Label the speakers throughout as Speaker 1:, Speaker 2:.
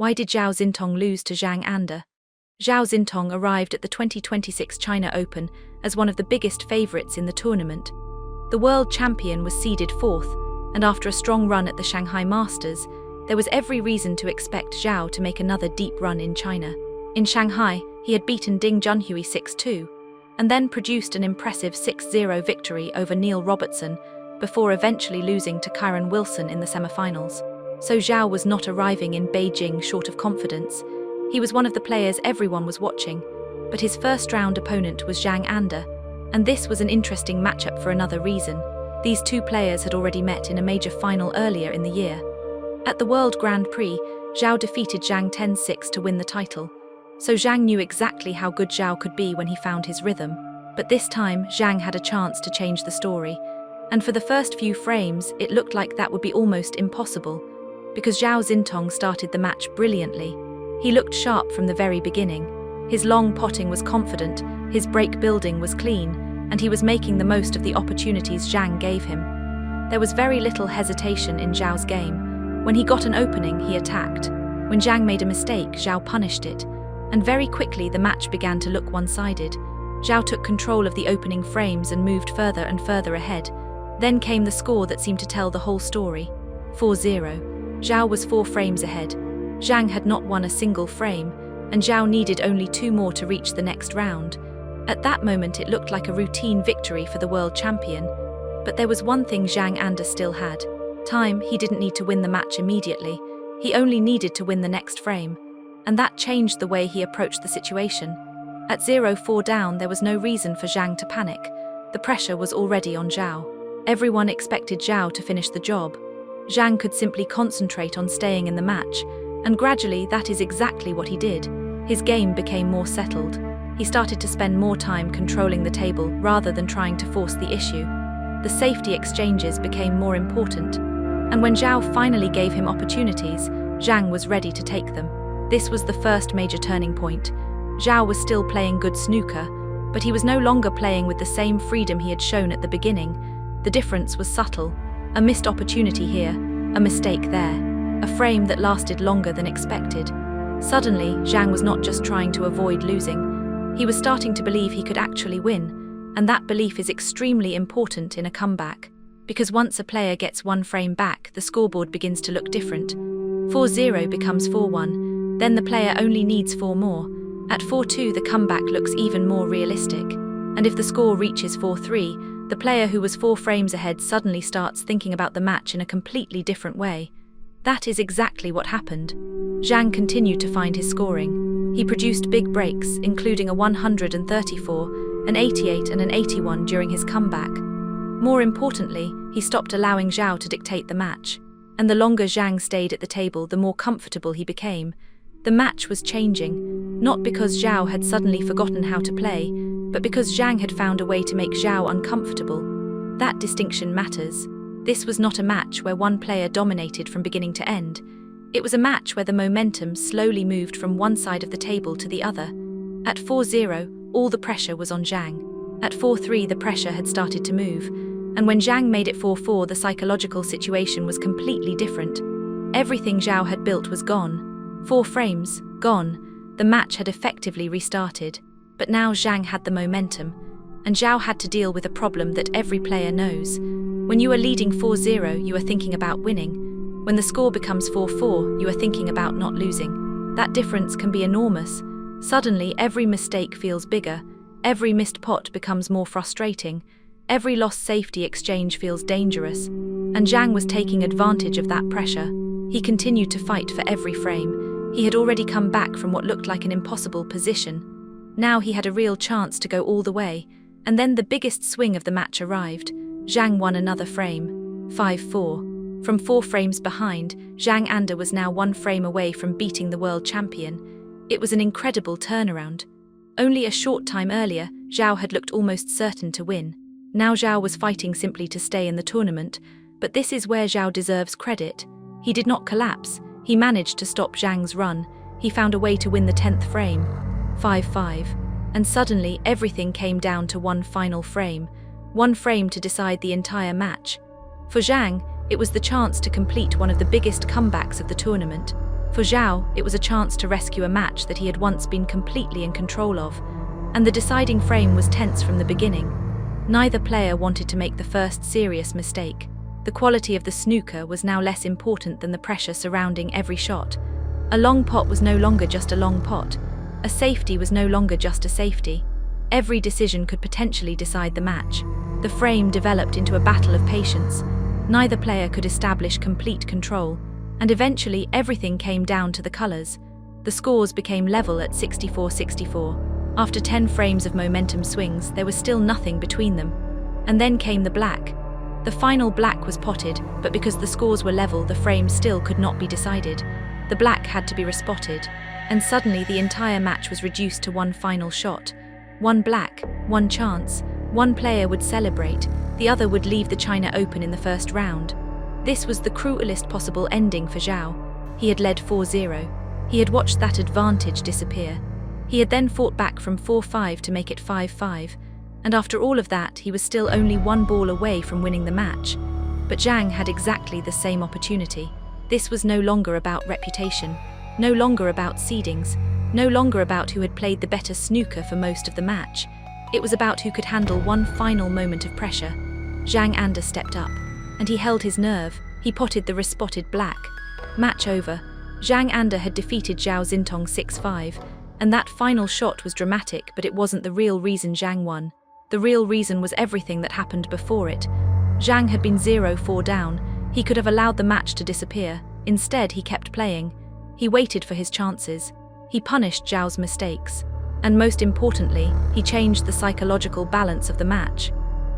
Speaker 1: Why did Zhao Xintong lose to Zhang Anda? Zhao Xintong arrived at the 2026 China Open as one of the biggest favourites in the tournament. The world champion was seeded fourth, and after a strong run at the Shanghai Masters, there was every reason to expect Zhao to make another deep run in China. In Shanghai, he had beaten Ding Junhui 6-2, and then produced an impressive 6-0 victory over Neil Robertson, before eventually losing to Kyron Wilson in the semi-finals. So Zhao was not arriving in Beijing short of confidence. He was one of the players everyone was watching, but his first-round opponent was Zhang Anda, and this was an interesting matchup for another reason. These two players had already met in a major final earlier in the year. At the World Grand Prix, Zhao defeated Zhang 10-6 to win the title. So Zhang knew exactly how good Zhao could be when he found his rhythm. But this time, Zhang had a chance to change the story. And for the first few frames, it looked like that would be almost impossible, because Zhao Xintong started the match brilliantly. He looked sharp from the very beginning. His long potting was confident, his break building was clean, and he was making the most of the opportunities Zhang gave him. There was very little hesitation in Zhao's game. When he got an opening, he attacked. When Zhang made a mistake, Zhao punished it. And very quickly the match began to look one-sided. Zhao took control of the opening frames and moved further and further ahead. Then came the score that seemed to tell the whole story. 4-0. Zhao was 4 frames ahead. Zhang had not won a single frame, and Zhao needed only 2 more to reach the next round. At that moment it looked like a routine victory for the world champion. But there was one thing Zhang Anda still had. Time. He didn't need to win the match immediately. He only needed to win the next frame. And that changed the way he approached the situation. At 0-4 down, there was no reason for Zhang to panic. The pressure was already on Zhao. Everyone expected Zhao to finish the job. Zhang could simply concentrate on staying in the match, and gradually that is exactly what he did. His game became more settled. He started to spend more time controlling the table rather than trying to force the issue. The safety exchanges became more important, and when Zhao finally gave him opportunities, Zhang was ready to take them. This was the first major turning point. Zhao was still playing good snooker, but he was no longer playing with the same freedom he had shown at the beginning. The difference was subtle. A missed opportunity here, a mistake there, a frame that lasted longer than expected. Suddenly, Zhang was not just trying to avoid losing. He was starting to believe he could actually win, and that belief is extremely important in a comeback. Because once a player gets 1 frame back, the scoreboard begins to look different. 4-0 becomes 4-1. Then the player only needs 4 more. At 4-2, the comeback looks even more realistic. And if the score reaches 4-3, the player who was 4 frames ahead suddenly starts thinking about the match in a completely different way. That is exactly what happened. Zhang continued to find his scoring. He produced big breaks, including a 134, an 88 and an 81 during his comeback. More importantly, he stopped allowing Zhao to dictate the match. And the longer Zhang stayed at the table, the more comfortable he became. The match was changing, not because Zhao had suddenly forgotten how to play, but because Zhang had found a way to make Zhao uncomfortable. That distinction matters. This was not a match where one player dominated from beginning to end. It was a match where the momentum slowly moved from one side of the table to the other. At 4-0, all the pressure was on Zhang. At 4-3, the pressure had started to move, and when Zhang made it 4-4, the psychological situation was completely different. Everything Zhao had built was gone. 4 frames, gone. The match had effectively restarted. But now Zhang had the momentum, and Zhao had to deal with a problem that every player knows. When you are leading 4-0, you are thinking about winning. When the score becomes 4-4, you are thinking about not losing. That difference can be enormous. Suddenly, every mistake feels bigger. Every missed pot becomes more frustrating. Every lost safety exchange feels dangerous. And Zhang was taking advantage of that pressure. He continued to fight for every frame. He had already come back from what looked like an impossible position. Now he had a real chance to go all the way, and then the biggest swing of the match arrived. Zhang won another frame. 5-4. From 4 frames behind, Zhang Anda was now 1 frame away from beating the world champion. It was an incredible turnaround. Only a short time earlier, Zhao had looked almost certain to win. Now Zhao was fighting simply to stay in the tournament, but this is where Zhao deserves credit. He did not collapse. He managed to stop Zhang's run. He found a way to win the 10th frame. 5-5. And suddenly everything came down to 1 final frame. 1 frame to decide the entire match. For Zhang, it was the chance to complete one of the biggest comebacks of the tournament. For Zhao, it was a chance to rescue a match that he had once been completely in control of, and the deciding frame was tense from the beginning. Neither player wanted to make the first serious mistake. The quality of the snooker was now less important than the pressure surrounding every shot. A long pot was no longer just a long pot. A safety was no longer just a safety. Every decision could potentially decide the match. The frame developed into a battle of patience. Neither player could establish complete control, and eventually everything came down to the colors. The scores became level at 64-64. After 10 frames of momentum swings, there was still nothing between them. And then came the black. The final black was potted, but because the scores were level, the frame still could not be decided. The black had to be respotted, and suddenly the entire match was reduced to one final shot. One black, one chance. One player would celebrate, the other would leave the China Open in the first round. This was the cruelest possible ending for Zhao. He had led 4-0. He had watched that advantage disappear. He had then fought back from 4-5 to make it 5-5. And after all of that, he was still only one ball away from winning the match. But Zhang had exactly the same opportunity. This was no longer about reputation, no longer about seedings, no longer about who had played the better snooker for most of the match. It was about who could handle one final moment of pressure. Zhang Anda stepped up, and he held his nerve. He potted the respotted black. Match over. Zhang Anda had defeated Zhao Xintong 6-5, and that final shot was dramatic, but it wasn't the real reason Zhang won. The real reason was everything that happened before it. Zhang had been 0-4 down. He could have allowed the match to disappear. Instead, he kept playing. He waited for his chances. He punished Zhao's mistakes. And most importantly, he changed the psychological balance of the match.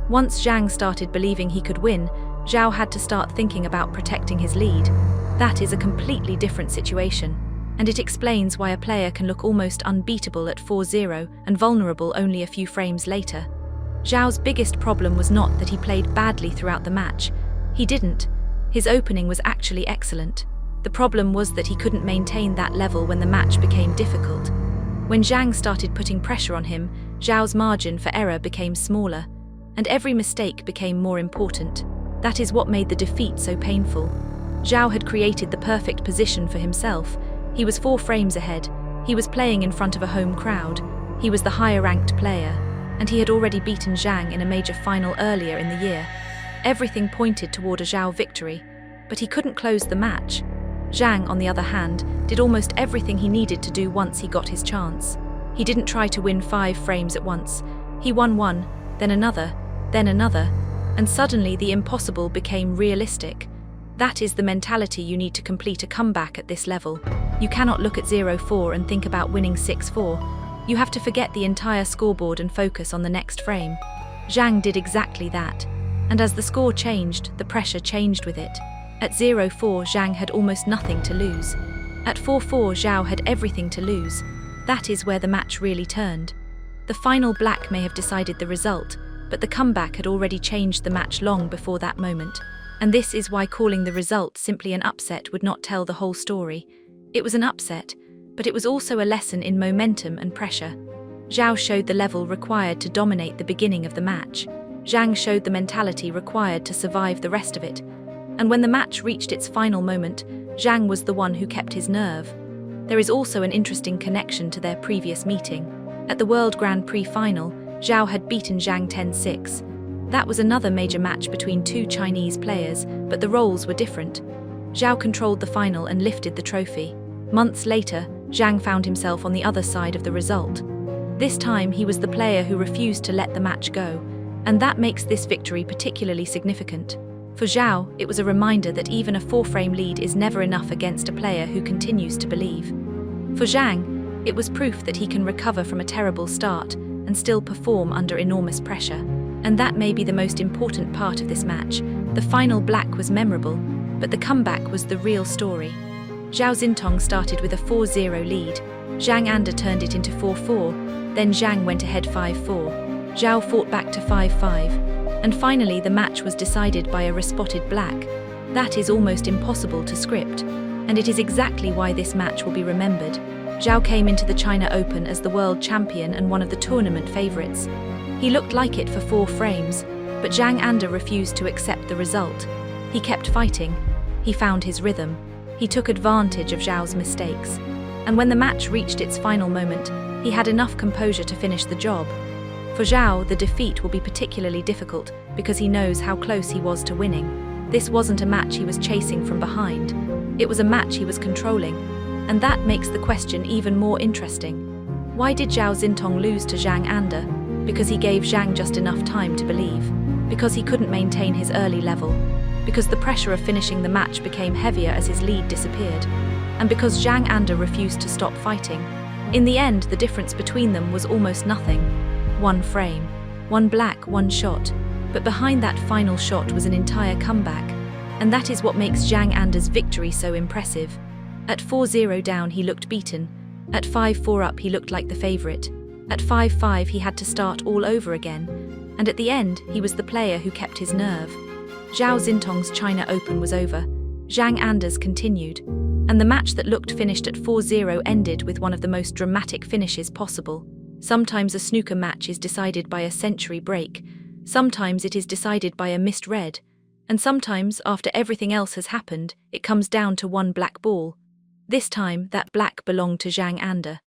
Speaker 1: Once Zhang started believing he could win, Zhao had to start thinking about protecting his lead. That is a completely different situation, and it explains why a player can look almost unbeatable at 4-0 and vulnerable only a few frames later. Zhao's biggest problem was not that he played badly throughout the match. He didn't. His opening was actually excellent. The problem was that he couldn't maintain that level when the match became difficult. When Zhang started putting pressure on him, Zhao's margin for error became smaller, and every mistake became more important. That is what made the defeat so painful. Zhao had created the perfect position for himself. He was 4 frames ahead. He was playing in front of a home crowd. He was the higher-ranked player, and he had already beaten Zhang in a major final earlier in the year. Everything pointed toward a Zhao victory, but he couldn't close the match. Zhang, on the other hand, did almost everything he needed to do once he got his chance. He didn't try to win 5 frames at once. He won one, then another, and suddenly the impossible became realistic. That is the mentality you need to complete a comeback at this level. You cannot look at 0-4 and think about winning 6-4. You have to forget the entire scoreboard and focus on the next frame. Zhang did exactly that. And as the score changed, the pressure changed with it. At 0-4, Zhang had almost nothing to lose. At 4-4, Zhao had everything to lose. That is where the match really turned. The final black may have decided the result, but the comeback had already changed the match long before that moment. And this is why calling the result simply an upset would not tell the whole story. It was an upset, but it was also a lesson in momentum and pressure. Zhao showed the level required to dominate the beginning of the match. Zhang showed the mentality required to survive the rest of it. And when the match reached its final moment, Zhang was the one who kept his nerve. There is also an interesting connection to their previous meeting. At the World Grand Prix final, Zhao had beaten Zhang 10-6. That was another major match between 2 Chinese players, but the roles were different. Zhao controlled the final and lifted the trophy. Months later, Zhang found himself on the other side of the result. This time, he was the player who refused to let the match go, and that makes this victory particularly significant. For Zhao, it was a reminder that even a 4-frame lead is never enough against a player who continues to believe. For Zhang, it was proof that he can recover from a terrible start and still perform under enormous pressure. And that may be the most important part of this match. The final black was memorable, but the comeback was the real story. Zhao Xintong started with a 4-0 lead. Zhang Anda turned it into 4-4, then Zhang went ahead 5-4. Zhao fought back to 5-5. And finally, the match was decided by a respotted black. That is almost impossible to script, and it is exactly why this match will be remembered. Zhao came into the China Open as the world champion and one of the tournament favorites. He looked like it for 4 frames, but Zhang Anda refused to accept the result. He kept fighting. He found his rhythm. He took advantage of Zhao's mistakes. And when the match reached its final moment, he had enough composure to finish the job. For Xiao, the defeat will be particularly difficult because he knows how close he was to winning. This wasn't a match he was chasing from behind. It was a match he was controlling. And that makes the question even more interesting. Why did Zhao Xintong lose to Zhang Anda? Because he gave Zhang just enough time to believe. Because he couldn't maintain his early level. Because the pressure of finishing the match became heavier as his lead disappeared. And because Zhang Anda refused to stop fighting. In the end, the difference between them was almost nothing. One frame. One black, one shot. But behind that final shot was an entire comeback. And that is what makes Zhang Anda's victory so impressive. At 4-0 down, he looked beaten. At 5-4 up, he looked like the favorite. At 5-5, he had to start all over again. And at the end, he was the player who kept his nerve. Zhao Xintong's China Open was over. Zhang Anda's continued. And the match that looked finished at 4-0 ended with one of the most dramatic finishes possible. Sometimes a snooker match is decided by a century break. Sometimes it is decided by a missed red. And sometimes, after everything else has happened, it comes down to one black ball. This time, that black belonged to Zhang Anda.